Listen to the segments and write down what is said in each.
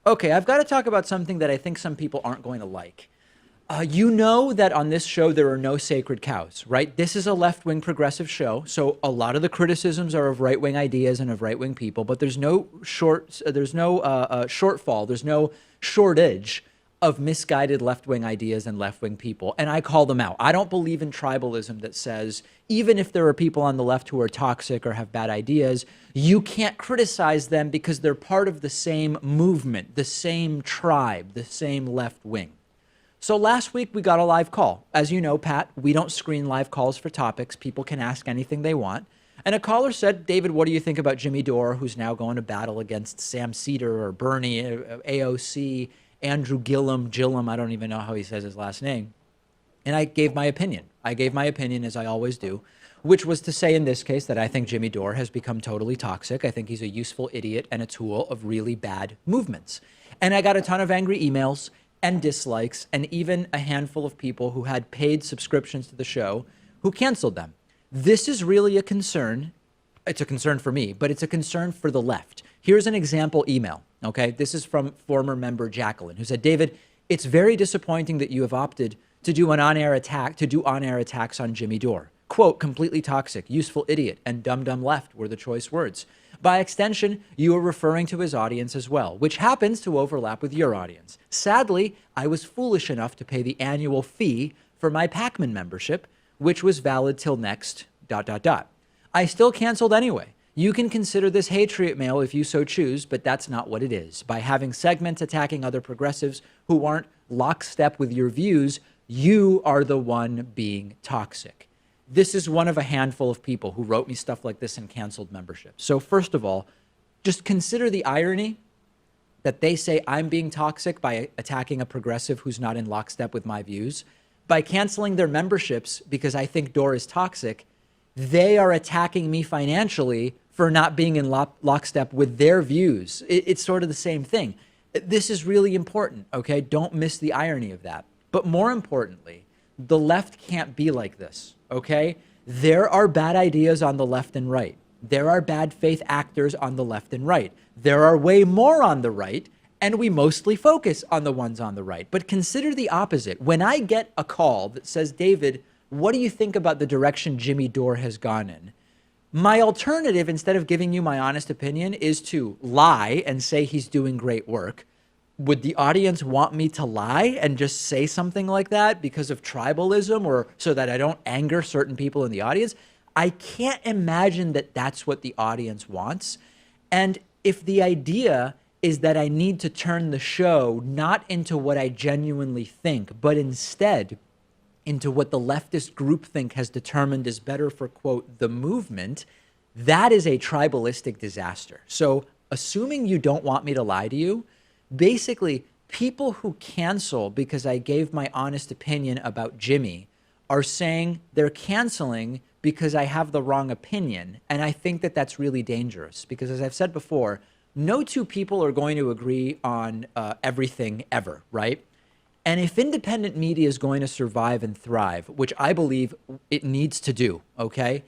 Okay, I've got to talk about something that I think some people aren't going to like. You know that on this show there are no sacred cows, right? This is a left-wing progressive show, so a lot of the criticisms are of right-wing ideas and of right-wing people. But there's no shortfall, there's no shortage of misguided left-wing ideas and left-wing people, and I call them out. I don't believe in tribalism that says even if there are people on the left who are toxic or have bad ideas, you can't criticize them because they're part of the same movement, the same tribe, the same left wing. So last week we got a live call. As you know, Pat, we don't screen live calls for topics. People can ask anything they want. And a caller said, David, what do you think about Jimmy Dore, who's now going to battle against Sam Cedar or Bernie, AOC, Andrew Gillum, I don't even know how he says his last name. And I gave my opinion. I gave my opinion, as I always do, which was to say in this case that I think Jimmy Dore has become totally toxic. I think he's a useful idiot and a tool of really bad movements. And I got a ton of angry emails and dislikes, and even a handful of people who had paid subscriptions to the show who canceled them. This is really a concern. It's a concern for me, but it's a concern for the left. Here's an example email, okay? This is from former member Jacqueline, who said, David, it's very disappointing that you have opted to do on-air attacks on Jimmy Dore. Quote, completely toxic, useful idiot, and dumb left were the choice words. By extension, you are referring to his audience as well, which happens to overlap with your audience. Sadly, I was foolish enough to pay the annual fee for my Pakman membership, which was valid till next ... I still canceled anyway. You can consider this hatred mail if you so choose, but that's not what it is. By having segments attacking other progressives who aren't lockstep with your views, you are the one being toxic. This is one of a handful of people who wrote me stuff like this and canceled membership. So first of all, just consider the irony that they say I'm being toxic by attacking a progressive who's not in lockstep with my views. By canceling their memberships because I think Dore is toxic, they are attacking me financially for not being in lockstep with their views. It's sort of the same thing. This is really important, okay? Don't miss the irony of that. But more importantly, the left can't be like this, okay? There are bad ideas on the left and right. There are bad faith actors on the left and right. There are way more on the right, and we mostly focus on the ones on the right. But consider the opposite. When I get a call that says, David, what do you think about the direction Jimmy Dore has gone in? My alternative, instead of giving you my honest opinion, is to lie and say he's doing great work. Would the audience want me to lie and just say something like that because of tribalism or so that I don't anger certain people in the audience? I can't imagine that that's what the audience wants. And if the idea is that I need to turn the show not into what I genuinely think, but instead into what the leftist groupthink has determined is better for, quote, the movement, that is a tribalistic disaster. So assuming you don't want me to lie to you, basically people who cancel because I gave my honest opinion about Jimmy are saying they're canceling because I have the wrong opinion. And I think that that's really dangerous because, as I've said before, no two people are going to agree on everything ever, right? And if independent media is going to survive and thrive, which I believe it needs to do, okay,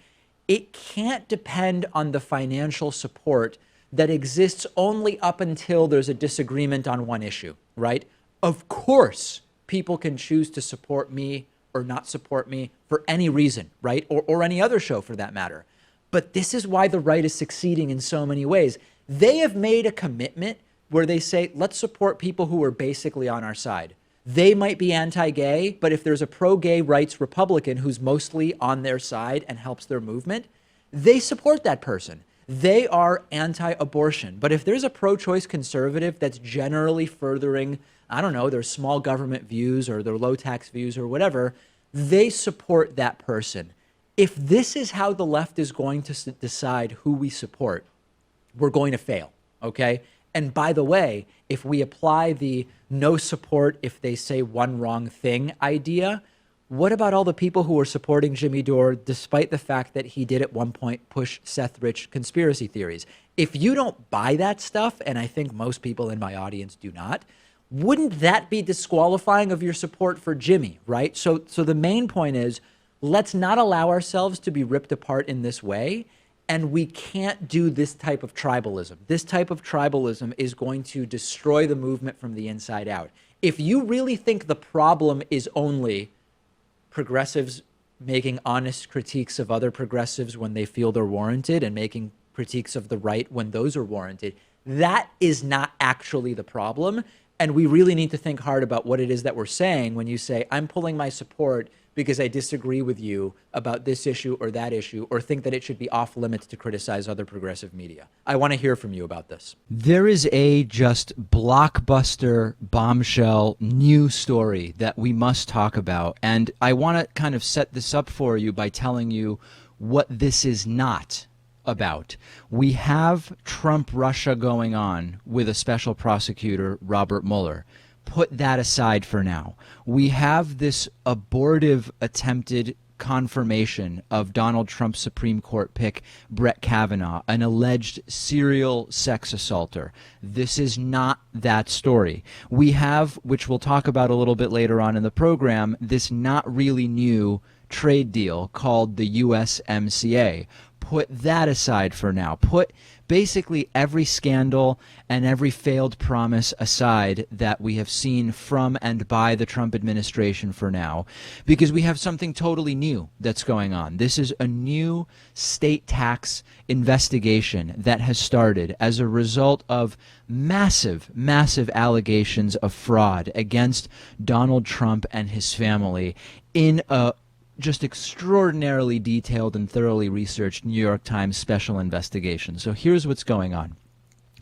it can't depend on the financial support that exists only up until there's a disagreement on one issue, right? Of course, people can choose to support me or not support me for any reason, right? Or any other show for that matter. But this is why the right is succeeding in so many ways. They have made a commitment where they say, let's support people who are basically on our side. They might be anti-gay, but if there's a pro-gay rights Republican who's mostly on their side and helps their movement, they support that person. They are anti-abortion. But if there's a pro-choice conservative that's generally furthering, I don't know, their small government views or their low tax views or whatever, they support that person. If this is how the left is going to decide who we support, we're going to fail, okay? And by the way, if we apply the no support if they say one wrong thing idea, what about all the people who are supporting Jimmy Dore despite the fact that he did at one point push Seth Rich conspiracy theories? If you don't buy that stuff, and I think most people in my audience do not, wouldn't that be disqualifying of your support for Jimmy, right? So the main point is, let's not allow ourselves to be ripped apart in this way. And we can't do this type of tribalism. This type of tribalism is going to destroy the movement from the inside out. If you really think the problem is only progressives making honest critiques of other progressives when they feel they're warranted and making critiques of the right when those are warranted, that is not actually the problem. And we really need to think hard about what it is that we're saying when you say, I'm pulling my support because I disagree with you about this issue or that issue, or think that it should be off limits to criticize other progressive media. I want to hear from you about this. There is a just blockbuster, bombshell, new story that we must talk about. And I want to kind of set this up for you by telling you what this is not about. We have Trump-Russia going on with a special prosecutor, Robert Mueller. Put that aside for now. We have this abortive attempted confirmation of Donald Trump's Supreme Court pick, Brett Kavanaugh, an alleged serial sex assaulter. This is not that story. We have, which we'll talk about a little bit later on in the program, this not really new trade deal called the USMCA. Put that aside for now. Put basically every scandal and every failed promise aside that we have seen from and by the Trump administration for now, because we have something totally new that's going on. This is a new state tax investigation that has started as a result of massive, massive allegations of fraud against Donald Trump and his family in a just extraordinarily detailed and thoroughly researched New York Times special investigation. So here's what's going on.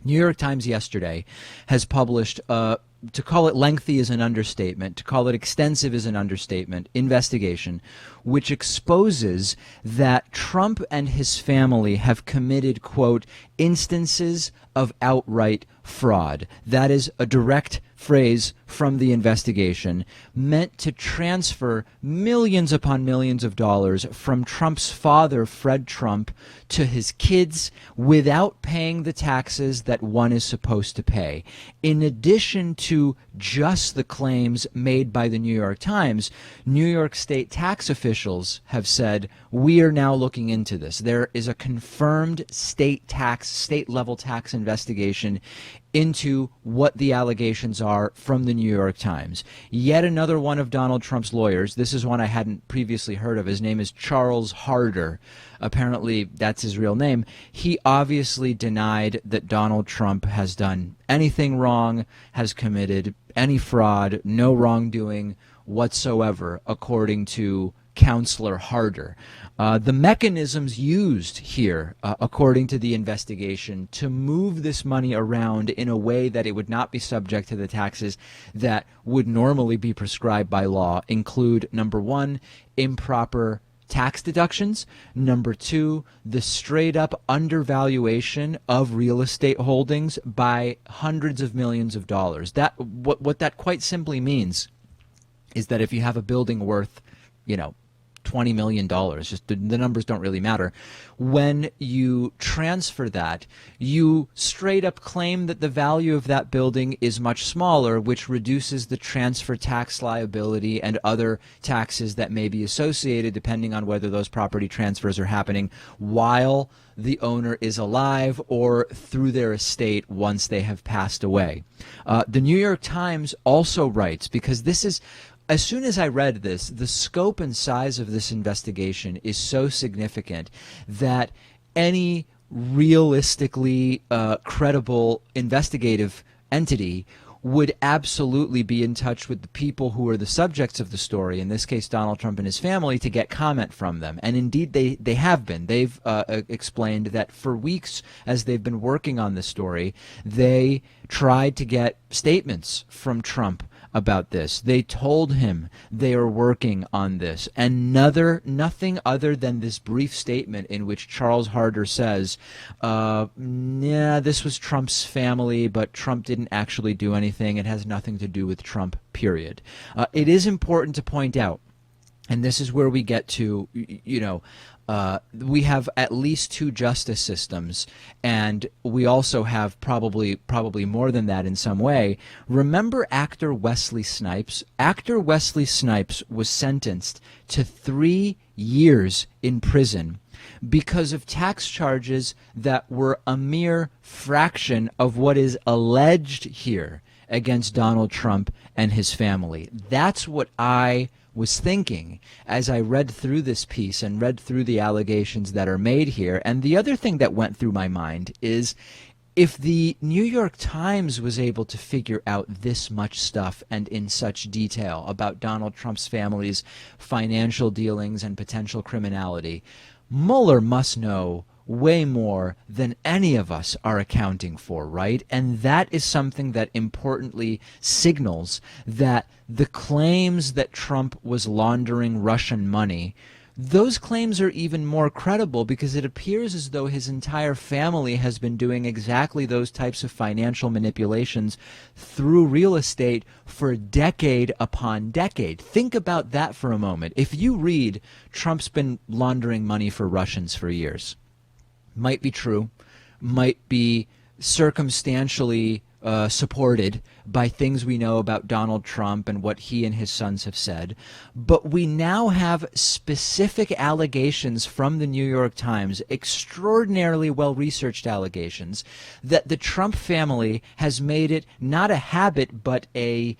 New York Times yesterday has published, to call it lengthy is an understatement, to call it extensive is an understatement, investigation, which exposes that Trump and his family have committed, quote, instances of outright fraud. That is a direct phrase from the investigation, meant to transfer millions upon millions of dollars from Trump's father, Fred Trump, to his kids without paying the taxes that one is supposed to pay. In addition to just the claims made by the New York Times, New York State tax officials have said, we are now looking into this. There is a confirmed state level tax investigation into what the allegations are from the New York Times. Yet another one of Donald Trump's lawyers, this is one I hadn't previously heard of, his name is Charles Harder. Apparently that's his real name. He obviously denied that Donald Trump has done anything wrong, has committed any fraud, no wrongdoing whatsoever, according to Counselor Harder. The mechanisms used here, according to the investigation, to move this money around in a way that it would not be subject to the taxes that would normally be prescribed by law include, number one, improper tax deductions, number two, the straight up undervaluation of real estate holdings by hundreds of millions of dollars. That what that quite simply means is that if you have a building worth, $20 million, just the numbers don't really matter. When you transfer that, you straight up claim that the value of that building is much smaller, which reduces the transfer tax liability and other taxes that may be associated depending on whether those property transfers are happening while the owner is alive or through their estate once they have passed away. The New York Times also writes, because this is, as soon as I read this, the scope and size of this investigation is so significant that any realistically credible investigative entity would absolutely be in touch with the people who are the subjects of the story, in this case Donald Trump and his family, to get comment from them. And indeed they have been. They've explained that for weeks as they've been working on this story, they tried to get statements from Trump about this. They told him they are working on this. And nothing other than this brief statement in which Charles Harder says, this was Trump's family, but Trump didn't actually do anything. It has nothing to do with Trump, period. It is important to point out, and this is where we get to, we have at least two justice systems, and we also have probably more than that in some way. Remember actor Wesley Snipes? Actor Wesley Snipes was sentenced to 3 years in prison because of tax charges that were a mere fraction of what is alleged here against Donald Trump and his family. That's what I was thinking as I read through this piece and read through the allegations that are made here. And the other thing that went through my mind is, if the New York Times was able to figure out this much stuff and in such detail about Donald Trump's family's financial dealings and potential criminality, Mueller must know way more than any of us are accounting for, right? And that is something that importantly signals that the claims that Trump was laundering Russian money, those claims are even more credible because it appears as though his entire family has been doing exactly those types of financial manipulations through real estate for decade upon decade. Think about that for a moment. If you read Trump's been laundering money for Russians for years, might be true, might be circumstantially supported by things we know about Donald Trump and what he and his sons have said. But we now have specific allegations from the New York Times, extraordinarily well-researched allegations, that the Trump family has made it not a habit but a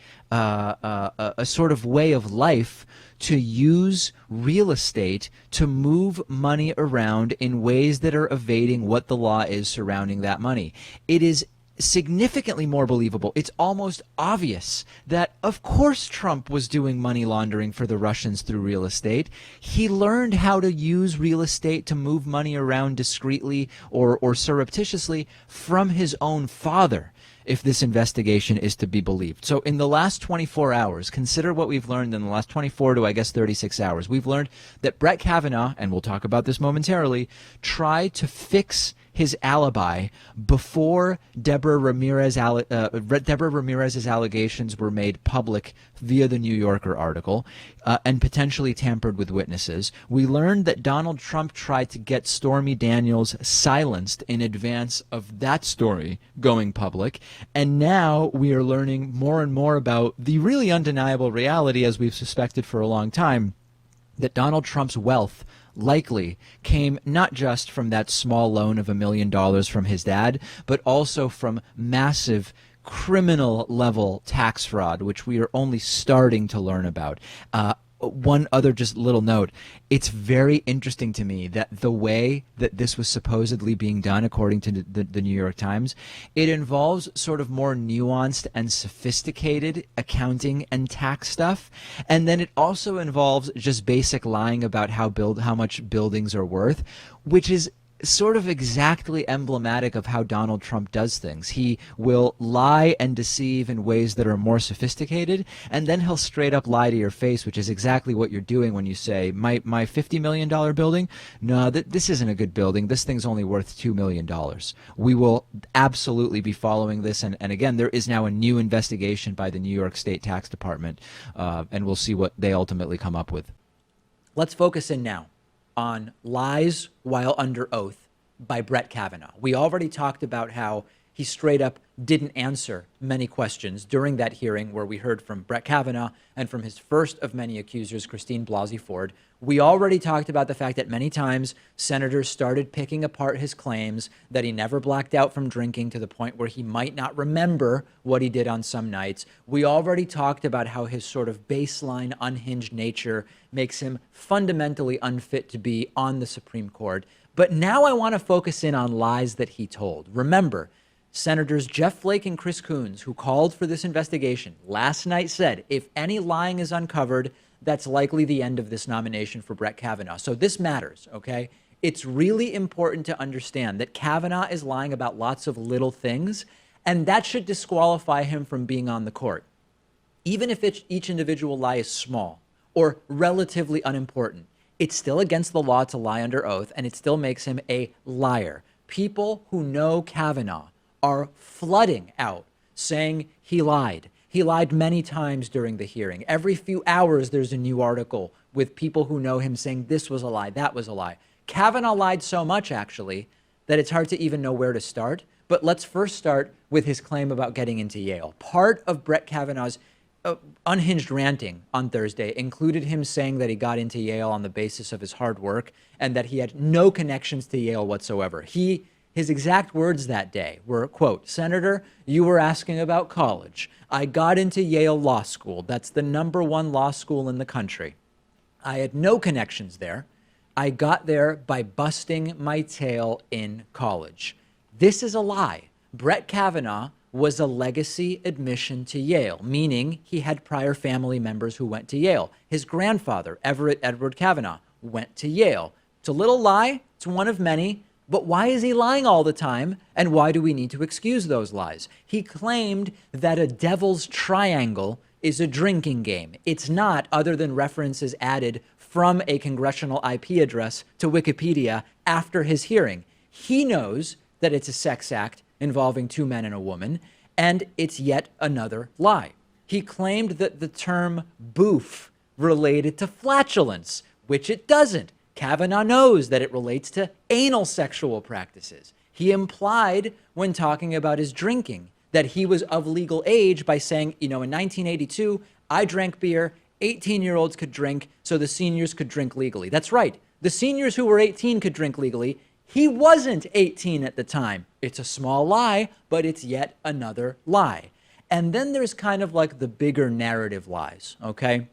sort of way of life to use real estate to move money around in ways that are evading what the law is surrounding that money. It is significantly more believable. It's almost obvious that, of course, Trump was doing money laundering for the Russians through real estate. He learned how to use real estate to move money around discreetly or surreptitiously from his own father, if this investigation is to be believed. So in the last 24 hours, consider what we've learned in the last 24 to, I guess, 36 hours. We've learned that Brett Kavanaugh, and we'll talk about this momentarily, tried to fix his alibi before Deborah Ramirez's allegations were made public via the New Yorker article and potentially tampered with witnesses. We learned that Donald Trump tried to get Stormy Daniels silenced in advance of that story going public. And now we are learning more and more about the really undeniable reality, as we've suspected for a long time, that Donald Trump's wealth likely came not just from that small loan of $1 million from his dad, but also from massive criminal level tax fraud, which we are only starting to learn about. One other just little note, it's very interesting to me that the way that this was supposedly being done, according to the New York Times, it involves sort of more nuanced and sophisticated accounting and tax stuff. And then it also involves just basic lying about how much buildings are worth, which is sort of exactly emblematic of how Donald Trump does things. He will lie and deceive in ways that are more sophisticated, and then he'll straight up lie to your face, which is exactly what you're doing when you say, my $50 million building? No, this isn't a good building. This thing's only worth $2 million. We will absolutely be following this, and again, there is now a new investigation by the New York State Tax Department, and we'll see what they ultimately come up with. Let's focus in now on lies while under oath by Brett Kavanaugh. We already talked about how he straight up didn't answer many questions during that hearing where we heard from Brett Kavanaugh and from his first of many accusers, Christine Blasey Ford. We already talked about the fact that many times senators started picking apart his claims that he never blacked out from drinking to the point where he might not remember what he did on some nights. We already talked about how his sort of baseline unhinged nature makes him fundamentally unfit to be on the Supreme Court. But now I want to focus in on lies that he told. Remember, Senators Jeff Flake and Chris Coons, who called for this investigation, last night said if any lying is uncovered, that's likely the end of this nomination for Brett Kavanaugh. So this matters, okay? It's really important to understand that Kavanaugh is lying about lots of little things, and that should disqualify him from being on the court. Even if each individual lie is small or relatively unimportant, it's still against the law to lie under oath, and it still makes him a liar. People who know Kavanaugh are flooding out saying he lied. He lied many times during the hearing. Every few hours, there's a new article with people who know him saying this was a lie, that was a lie. Kavanaugh lied so much, actually, that it's hard to even know where to start. But let's first start with his claim about getting into Yale. Part of Brett Kavanaugh's unhinged ranting on Thursday included him saying that he got into Yale on the basis of his hard work and that he had no connections to Yale whatsoever. His exact words that day were, quote, "Senator, you were asking about college. I got into Yale Law School. That's the #1 law school in the country. I had no connections there. I got there by busting my tail in college." This is a lie. Brett Kavanaugh was a legacy admission to Yale, meaning he had prior family members who went to Yale. His grandfather, Everett Edward Kavanaugh, went to Yale. It's a little lie. It's one of many. But why is he lying all the time? And why do we need to excuse those lies? He claimed that a devil's triangle is a drinking game. It's not, other than references added from a congressional IP address to Wikipedia after his hearing. He knows that it's a sex act involving two men and a woman, and it's yet another lie. He claimed that the term boof related to flatulence, which it doesn't. Kavanaugh knows that it relates to anal sexual practices. He implied, when talking about his drinking, that he was of legal age by saying, in 1982, I drank beer, 18-year-olds could drink, so the seniors could drink legally. That's right. The seniors who were 18 could drink legally. He wasn't 18 at the time. It's a small lie, but it's yet another lie. And then there's kind of like the bigger narrative lies, okay?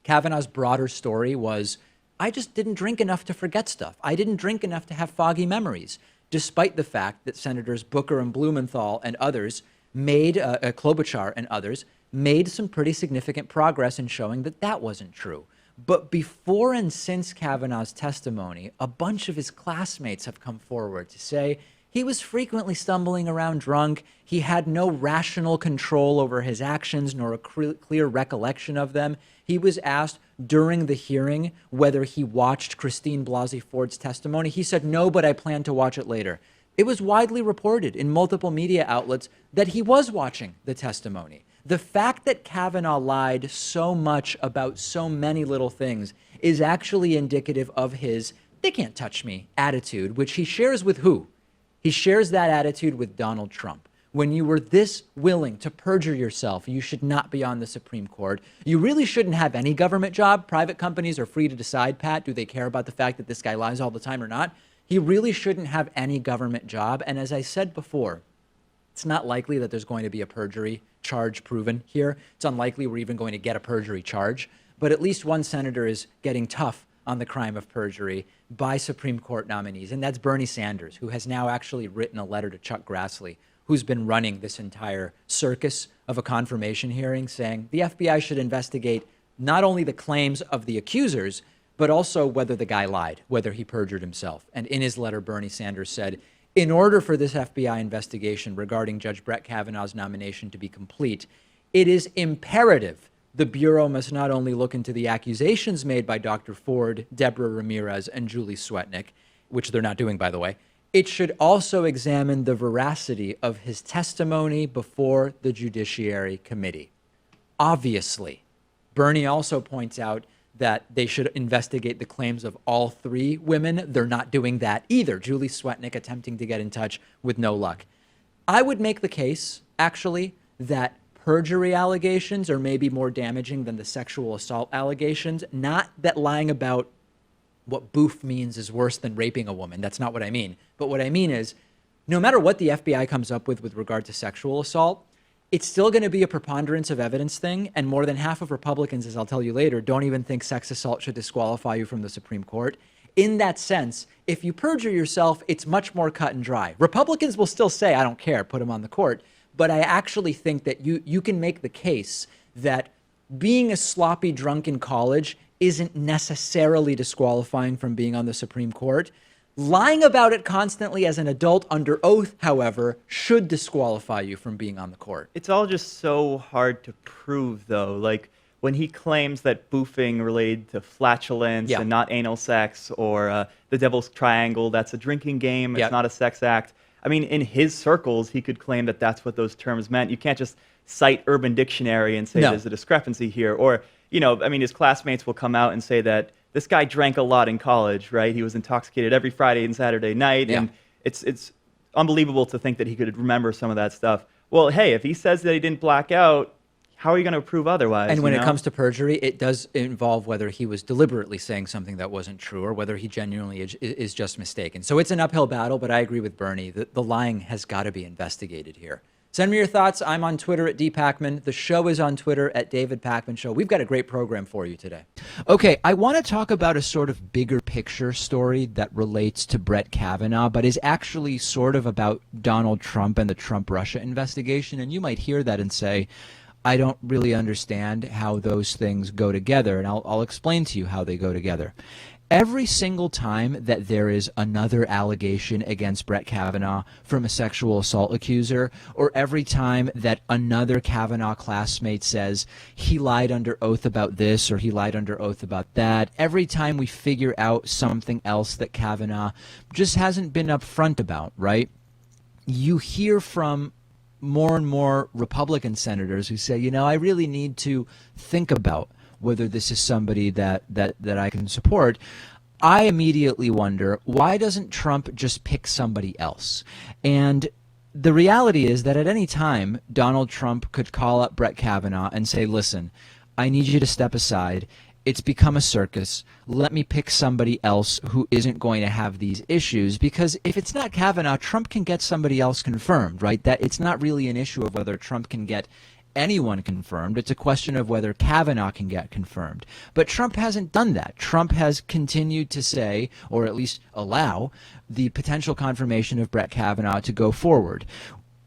Kavanaugh's broader story was, I just didn't drink enough to forget stuff. I didn't drink enough to have foggy memories, despite the fact that Senators Booker and Blumenthal and others made, Klobuchar and others, made some pretty significant progress in showing that that wasn't true. But before and since Kavanaugh's testimony, a bunch of his classmates have come forward to say he was frequently stumbling around drunk. He had no rational control over his actions nor a clear recollection of them. He was asked during the hearing whether he watched Christine Blasey Ford's testimony. He said, no, but I plan to watch it later. It was widely reported in multiple media outlets that he was watching the testimony. The fact that Kavanaugh lied so much about so many little things is actually indicative of his "they can't touch me" attitude, which he shares with who? He shares that attitude with Donald Trump. When you were this willing to perjure yourself, you should not be on the Supreme Court. You really shouldn't have any government job. Private companies are free to decide, Pat, do they care about the fact that this guy lies all the time or not? He really shouldn't have any government job. And as I said before, it's not likely that there's going to be a perjury charge proven here. It's unlikely we're even going to get a perjury charge. But at least one senator is getting tough on the crime of perjury by Supreme Court nominees, and that's Bernie Sanders, who has now actually written a letter to Chuck Grassley, who's been running this entire circus of a confirmation hearing, saying the FBI should investigate not only the claims of the accusers, but also whether the guy lied, whether he perjured himself. And in his letter, Bernie Sanders said, in order for this FBI investigation regarding Judge Brett Kavanaugh's nomination to be complete, it is imperative the Bureau must not only look into the accusations made by Dr. Ford, Deborah Ramirez, and Julie Swetnick, which they're not doing, by the way, it should also examine the veracity of his testimony before the Judiciary Committee. Obviously, Bernie also points out that they should investigate the claims of all three women. They're not doing that either. Julie Swetnick attempting to get in touch with no luck. I would make the case, actually, that perjury allegations are maybe more damaging than the sexual assault allegations. Not that lying about what boof means is worse than raping a woman. That's not what I mean. But what I mean is, no matter what the FBI comes up with regard to sexual assault, it's still going to be a preponderance of evidence thing. And more than half of Republicans, as I'll tell you later, don't even think sex assault should disqualify you from the Supreme Court. In that sense, if you perjure yourself, it's much more cut and dry. Republicans will still say, I don't care, put him on the court. But I actually think that you can make the case that being a sloppy drunk in college isn't necessarily disqualifying from being on the Supreme Court. Lying about it constantly as an adult under oath, however, should disqualify you from being on the court. It's all just so hard to prove, though. Like, when he claims that boofing related to flatulence and not anal sex, or the devil's triangle, that's a drinking game, it's not a sex act. I mean, in his circles, he could claim that that's what those terms meant. You can't just cite Urban Dictionary and say there's a discrepancy here. Or, I mean, his classmates will come out and say that this guy drank a lot in college, right? He was intoxicated every Friday and Saturday night. And it's unbelievable to think that he could remember some of that stuff. Well, hey, if he says that he didn't black out, how are you going to prove otherwise? And when it comes to perjury, it does involve whether he was deliberately saying something that wasn't true or whether he genuinely is just mistaken. So it's an uphill battle, but I agree with Bernie that the lying has got to be investigated here. Send me your thoughts. I'm on Twitter at @dpakman. The show is on Twitter at David Pakman Show. We've got a great program for you today. Okay, I want to talk about a sort of bigger picture story that relates to Brett Kavanaugh, but is actually sort of about Donald Trump and the Trump-Russia investigation. And you might hear that and say, I don't really understand how those things go together, and I'll explain to you how they go together. Every single time that there is another allegation against Brett Kavanaugh from a sexual assault accuser, or every time that another Kavanaugh classmate says he lied under oath about this or he lied under oath about that, every time we figure out something else that Kavanaugh just hasn't been upfront about, right? You hear from more and more Republican senators who say, you know, I really need to think about whether this is somebody that I can support. I immediately wonder, why doesn't Trump just pick somebody else? And the reality is that at any time, Donald Trump could call up Brett Kavanaugh and say, listen, I need you to step aside. It's become a circus. Let me pick somebody else who isn't going to have these issues, because if it's not Kavanaugh, Trump can get somebody else confirmed, right? That it's not really an issue of whether Trump can get anyone confirmed. It's a question of whether Kavanaugh can get confirmed. But Trump hasn't done that. Trump has continued to say, or at least allow, the potential confirmation of Brett Kavanaugh to go forward.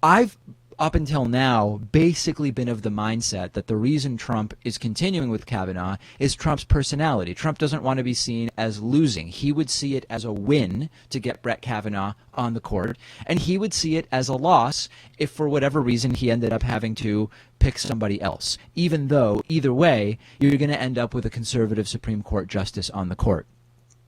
I've up until now basically been of the mindset that the reason Trump is continuing with Kavanaugh is Trump's personality. Trump doesn't want to be seen as losing. He would see it as a win to get Brett Kavanaugh on the court, and he would see it as a loss if for whatever reason he ended up having to pick somebody else, even though either way you're going to end up with a conservative Supreme Court justice on the court.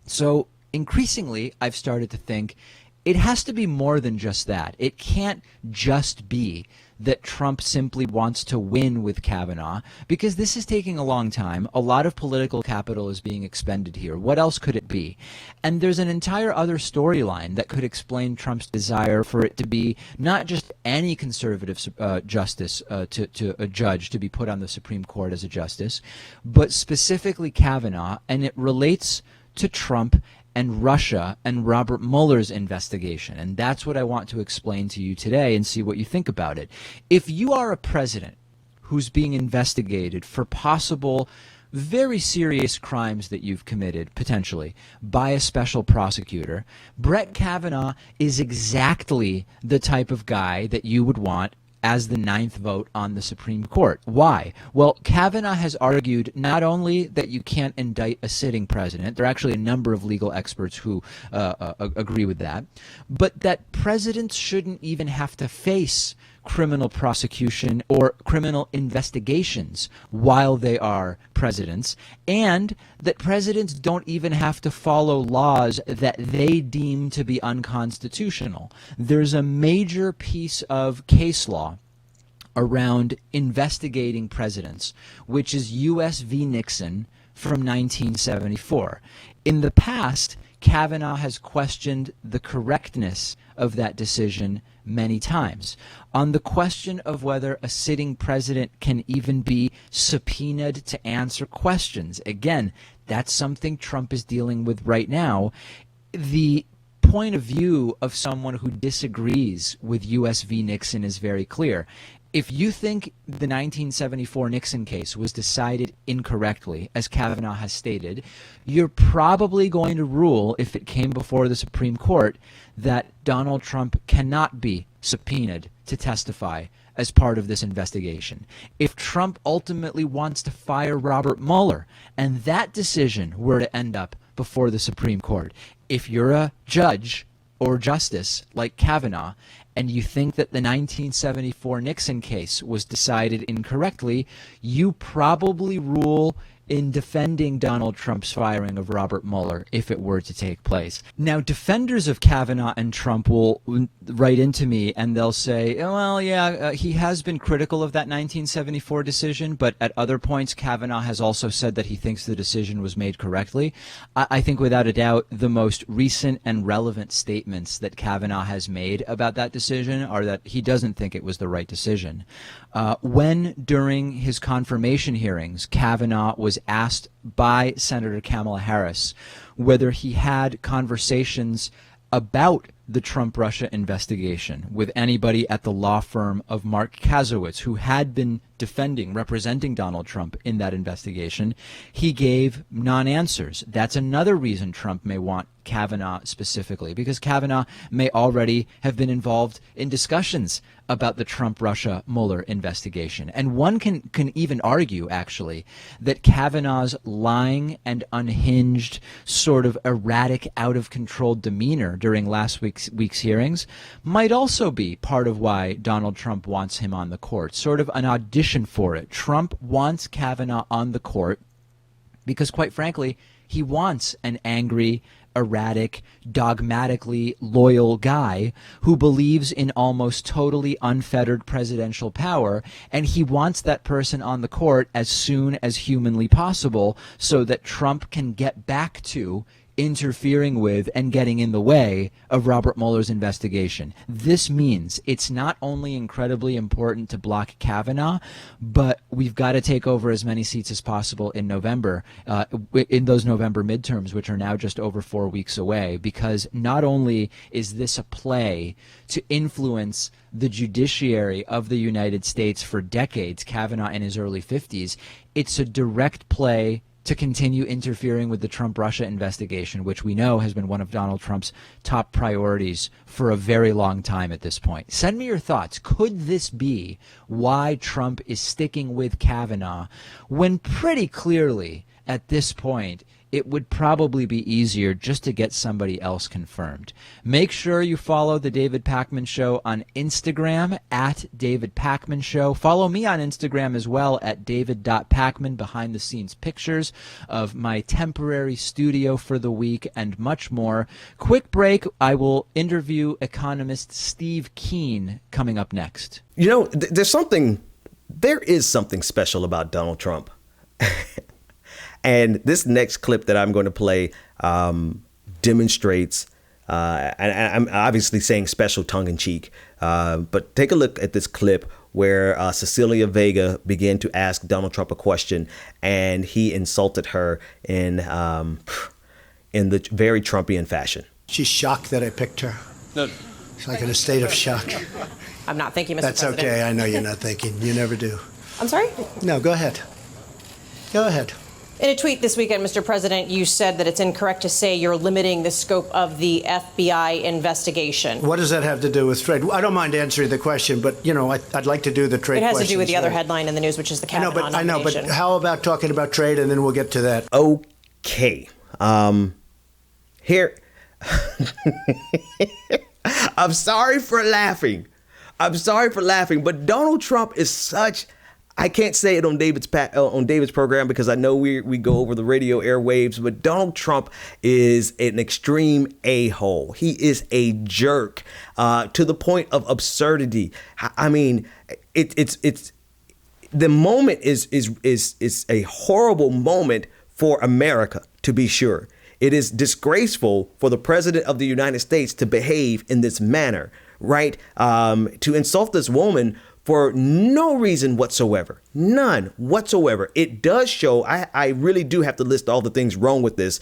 So increasingly I've started to think it has to be more than just that. It can't just be that Trump simply wants to win with Kavanaugh, because this is taking a long time. A lot of political capital is being expended here. What else could it be? And there's an entire other storyline that could explain Trump's desire for it to be not just any conservative justice, to a judge to be put on the Supreme Court as a justice, but specifically Kavanaugh, and it relates to Trump and Russia and Robert Mueller's investigation. And that's what I want to explain to you today and see what you think about it. If you are a president who's being investigated for possible very serious crimes that you've committed, potentially, by a special prosecutor, Brett Kavanaugh is exactly the type of guy that you would want as the ninth vote on the Supreme Court. Why? Well, Kavanaugh has argued not only that you can't indict a sitting president, there are actually a number of legal experts who agree with that, but that presidents shouldn't even have to face criminal prosecution or criminal investigations while they are presidents, and that presidents don't even have to follow laws that they deem to be unconstitutional. There's a major piece of case law around investigating presidents, which is U.S. v. Nixon from 1974. In the past, Kavanaugh has questioned the correctness of that decision many times. On the question of whether a sitting president can even be subpoenaed to answer questions, again, that's something Trump is dealing with right now. The point of view of someone who disagrees with U.S. v. Nixon is very clear. If you think the 1974 Nixon case was decided incorrectly, as Kavanaugh has stated, you're probably going to rule, if it came before the Supreme Court, that Donald Trump cannot be subpoenaed to testify as part of this investigation. If Trump ultimately wants to fire Robert Mueller, and that decision were to end up before the Supreme Court, if you're a judge or justice like Kavanaugh, and you think that the 1974 Nixon case was decided incorrectly, you probably rule in defending Donald Trump's firing of Robert Mueller if it were to take place. Now, defenders of Kavanaugh and Trump will write into me and they'll say, well, yeah, he has been critical of that 1974 decision, but at other points, Kavanaugh has also said that he thinks the decision was made correctly. I think without a doubt, the most recent and relevant statements that Kavanaugh has made about that decision are that he doesn't think it was the right decision. When during his confirmation hearings, Kavanaugh was asked by Senator Kamala Harris whether he had conversations about the Trump-Russia investigation with anybody at the law firm of Mark Kasowitz, who had been representing Donald Trump in that investigation, he gave non-answers. That's another reason Trump may want Kavanaugh specifically, because Kavanaugh may already have been involved in discussions about the Trump-Russia Mueller investigation. And one can even argue, actually, that Kavanaugh's lying and unhinged, sort of erratic, out-of-control demeanor during last week's hearings might also be part of why Donald Trump wants him on the court, sort of an audition for it. Trump wants Kavanaugh on the court because, quite frankly, he wants an angry, erratic, dogmatically loyal guy who believes in almost totally unfettered presidential power, and he wants that person on the court as soon as humanly possible so that Trump can get back to interfering with and getting in the way of Robert Mueller's investigation. This means it's not only incredibly important to block Kavanaugh, but we've got to take over as many seats as possible in November, in those November midterms, which are now just over 4 weeks away, because not only is this a play to influence the judiciary of the United States for decades, Kavanaugh in his early 50s, it's a direct play to continue interfering with the Trump-Russia investigation, which we know has been one of Donald Trump's top priorities for a very long time at this point. Send me your thoughts. Could this be why Trump is sticking with Kavanaugh when pretty clearly at this point it would probably be easier just to get somebody else confirmed? Make sure you follow the David Pakman Show on Instagram at David Pakman Show. Follow me on Instagram as well at david.pakman, behind the scenes pictures of my temporary studio for the week and much more. Quick break. I will interview economist Steve Keen coming up next. You know, there is something special about Donald Trump. And this next clip that I'm going to play demonstrates, and I'm obviously saying special tongue in cheek, but take a look at this clip where Cecilia Vega began to ask Donald Trump a question, and he insulted her in the very Trumpian fashion. She's shocked that I picked her. No. She's like in a state of shock. I'm not thinking, Mr. That's President. okay. I know you're not thinking. You never do. I'm sorry? No, go ahead. Go ahead. In a tweet this weekend, Mr. President, you said that it's incorrect to say you're limiting the scope of the FBI investigation. What does that have to do with trade? I don't mind answering the question, but, you know, I'd like to do the trade It has questions. to do with the other right? headline in the news, which is the Kavanaugh I know, but nomination. how about talking about trade, and then we'll get to that. Okay. Here. I'm sorry for laughing. But Donald Trump is such... I can't say it on David's program because I know we go over the radio airwaves, but Donald Trump is an extreme a-hole. He is a jerk to the point of absurdity. I mean, it's the moment is a horrible moment for America, to be sure. It is disgraceful for the president of the United States to behave in this manner, right? To insult this woman for no reason whatsoever. None whatsoever. It does show, I really do have to list all the things wrong with this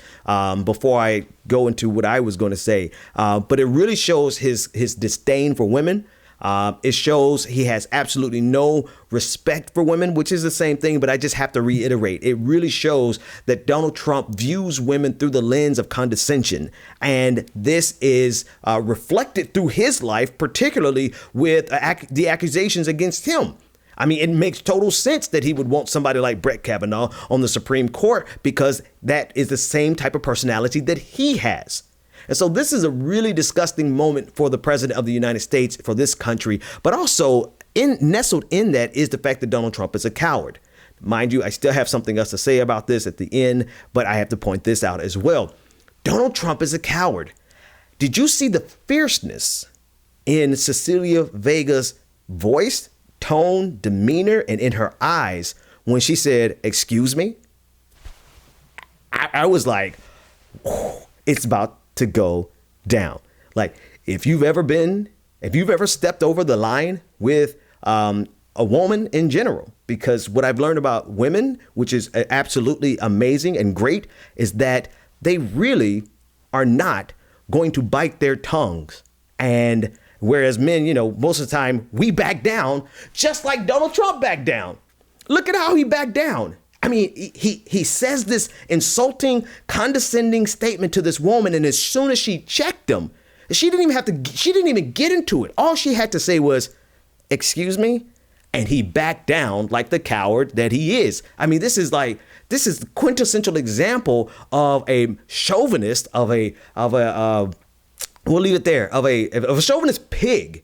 before I go into what I was going to say. But it really shows his disdain for women. It shows he has absolutely no respect for women, which is the same thing, but I just have to reiterate. It really shows that Donald Trump views women through the lens of condescension. And this is reflected through his life, particularly with the accusations against him. I mean, it makes total sense that he would want somebody like Brett Kavanaugh on the Supreme Court because that is the same type of personality that he has. And so this is a really disgusting moment for the president of the United States, for this country. But also nestled in that is the fact that Donald Trump is a coward. mind you, I still have something else to say about this at the end, but I have to point this out as well. Donald Trump is a coward. Did you see the fierceness in Cecilia Vega's voice, tone, demeanor, and in her eyes when she said, "Excuse me"? I was like, it's about to go down. Like, if you've ever stepped over the line with a woman in general, because what I've learned about women, which is absolutely amazing and great, is that they really are not going to bite their tongues. And whereas men, most of the time we back down, just like Donald Trump backed down. Look at how he backed down. I mean, he says this insulting, condescending statement to this woman, and as soon as she checked him, she didn't even get into it. All she had to say was, "Excuse me," and he backed down like the coward that he is. I mean, this is the quintessential example of a chauvinist, we'll leave it there, of a chauvinist pig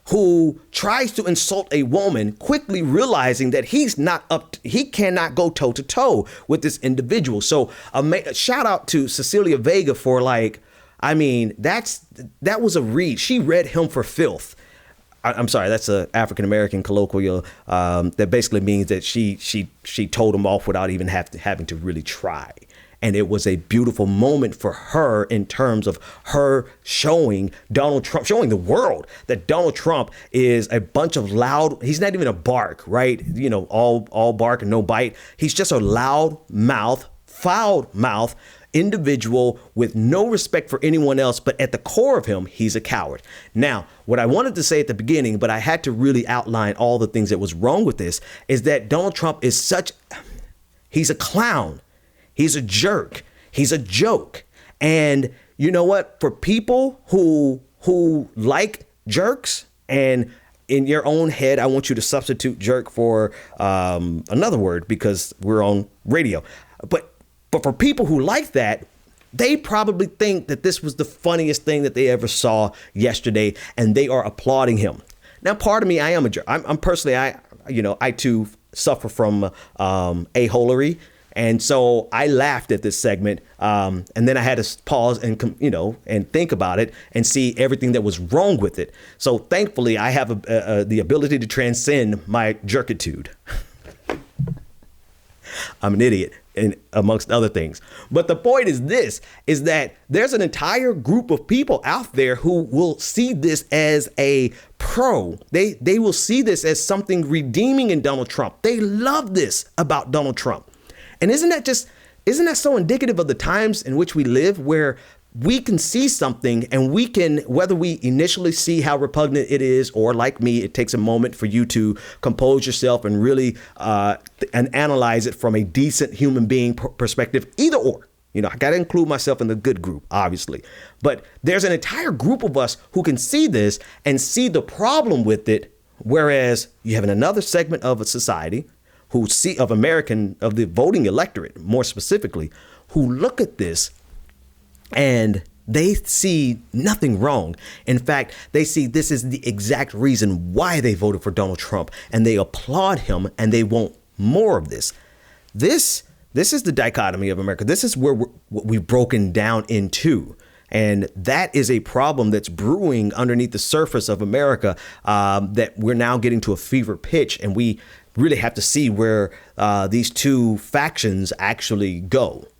who tries to insult a woman, quickly realizing that he cannot go toe to toe with this individual. So a shout out to Cecilia Vega for that was a read. She read him for filth. I'm sorry, that's an African-American colloquial that basically means that she told him off without even having to really try. And it was a beautiful moment for her in terms of her showing Donald Trump, showing the world that Donald Trump is a bunch of loud, he's not even a bark, right? All bark and no bite. He's just a loud mouth, foul mouth individual with no respect for anyone else. But at the core of him, he's a coward. Now, what I wanted to say at the beginning, but I had to really outline all the things that was wrong with this, is that Donald Trump is he's a clown. He's a jerk. He's a joke. And you know what? For people who like jerks, and in your own head, I want you to substitute jerk for another word because we're on radio. But for people who like that, they probably think that this was the funniest thing that they ever saw yesterday, and they are applauding him. Now, part of me, I am a jerk. I'm personally, I too suffer from a-holery. And so I laughed at this segment, and then I had to pause and think about it and see everything that was wrong with it. So thankfully, I have the ability to transcend my jerkitude. I'm an idiot, and amongst other things. But the point is that there's an entire group of people out there who will see this as a pro. They will see this as something redeeming in Donald Trump. They love this about Donald Trump. And isn't that so indicative of the times in which we live, where we can see something and we can, whether we initially see how repugnant it is, or like me, it takes a moment for you to compose yourself and really and analyze it from a decent human being perspective, either or. I got to include myself in the good group, obviously. But there's an entire group of us who can see this and see the problem with it, whereas you have another segment of a society of the voting electorate, more specifically, who look at this and they see nothing wrong. In fact, they see this is the exact reason why they voted for Donald Trump, and they applaud him and they want more of this. This is the dichotomy of America. This is where we've broken down into. And that is a problem that's brewing underneath the surface of America that we're now getting to a fever pitch. And we really have to see where these two factions actually go.